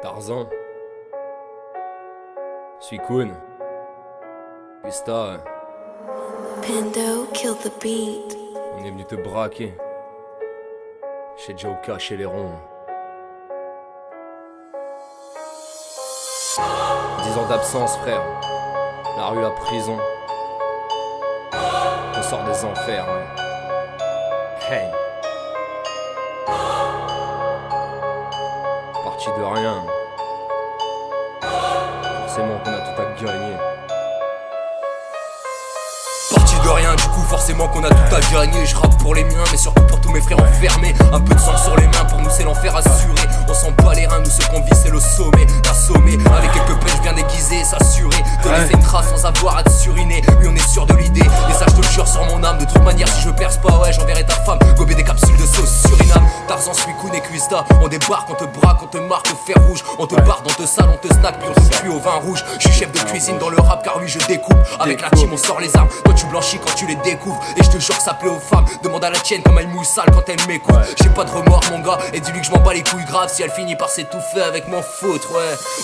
Tarzan, Suicune, Twista, Pando killed the beat. on est venu te braquer. Chez Joka, chez les ronds. 10 ans d'absence, frère. La rue, la prison. On sort des enfers, ouais. Hey. Parti de rien. Forcément qu'on a tout à gagner. Parti de rien, du coup forcément qu'on a tout à gagner. Je rappe pour les miens mais surtout pour tous mes frères enfermés. Un peu de sang sur les mains, pour nous c'est l'enfer assuré. On s'en bat les reins, nous ce qu'on vit c'est le sommet. D'assommer avec quelques pêches bien déguisées. S'assurer de laisser une trace sans avoir à te suriner. Oui on est sûr de l'idée, et ça je te le jure sur mon âme. De toute manière si je perce pas ouais j'enverrai ta femme gober des capsules de sauce Suriname. Tarzan, Suicune et Twista, on débarque, on te braque, on te marque au fer rouge. On te barre dans te salle, on te snack, puis on te cuit au vin rouge. Je suis chef de cuisine dans le rap car oui je découpe. Avec la team on sort les armes, toi tu blanchis quand tu les découvres. Et je te jure que ça plaît aux femmes, demande à la tienne comme elle mouille sale quand elle m'écoute. J'ai pas de remords mon gars, et dis-lui que je m'en bats les couilles graves si elle finit par s'étouffer avec mon foutre.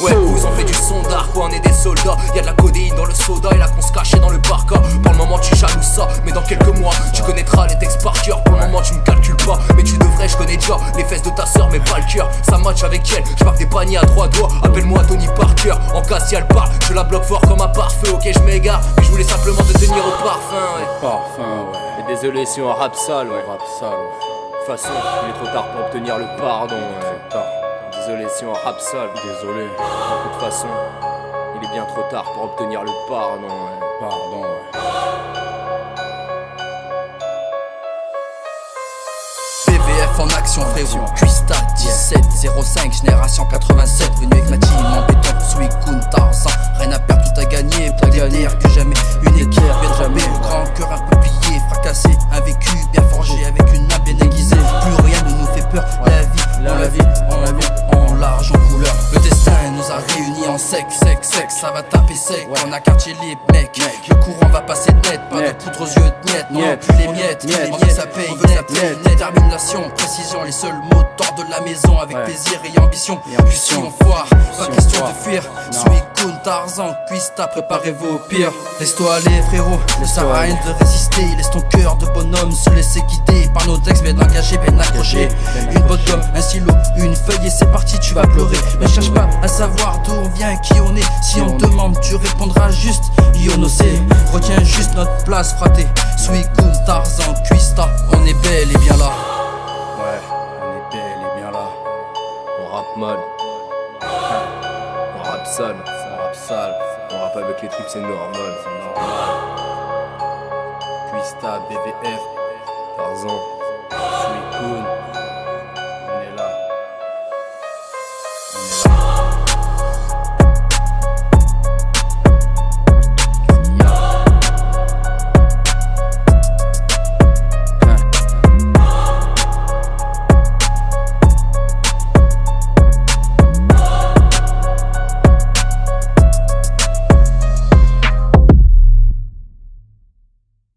Ouais, vous on fait du son d'art quoi, on est des soldats. Y'a de la codéine dans le soda et là qu'on se cachait dans le parka. Pour le moment tu jalouses ça, mais dans quelques mois tu connaîtras les textes par cœur. Pour le moment tu me calcules pas, mais tu devrais, je connais déjà les fesses de ta sœur mais pas le cœur. Ça match avec elle, je marque des paniers à 3 doigts. Appelle-moi Tony Parker, en cas si elle parle je la bloque fort comme un pare-feu. Ok je m'égare, mais je voulais simplement te tenir au parfum ouais. Parfum, ouais. Et désolé si on rappe sale, ouais. Rap sale, ouais. De toute façon, il est trop tard pour obtenir le pardon, ouais. Désolé si on rappe sale, désolé. De toute façon, il est bien trop tard pour obtenir le pardon, ouais. Pardon, ouais. PVF en action frérot, Twista 1705, génération 87. Venu avec la team en béton, Suicune, Tarzan. Rien à perdre, tout à gagner, plus derrière que jamais. Une équipe bien trempée, le grand cœur un peu plié, fracassé, un vécu bien forgé, avec une âme bien aiguisée. Plus rien ne nous fait peur, la vie, en large, en couleur. Le destin nous a réunis en sec, ça va taper sec. On a quartier libre, mec. Le courant va passer net, pas de poudre aux yeux de net. Non, plus les miettes, on veut que ça paye, net. Détermination, précision, les seuls moteurs de la maison. Avec plaisir et ambition, puis si on foire, pas question de fuir. Suicune, Tarzan, Twista, préparez-vous au pire. Laisse-toi aller frérot, ne sert à rien de résister. Laisse ton cœur de bonhomme se laisser guider par nos textes bien engagés, bien accrochés. Une botte gomme, un stylo, une feuille et c'est parti, tu vas pleurer. Ne cherche pas à savoir d'où on vient, qui on est. Si on te demande, tu répondras juste Ionosé. Retiens juste notre place, fraté. Suicune, Tarzan, Twista, on est bel et bien là. Ouais, on est bel et bien là. On rappe mal. On rappe sale. On rappe avec les trucs, c'est normal. Twista, BVF, Tarzan, Suicune.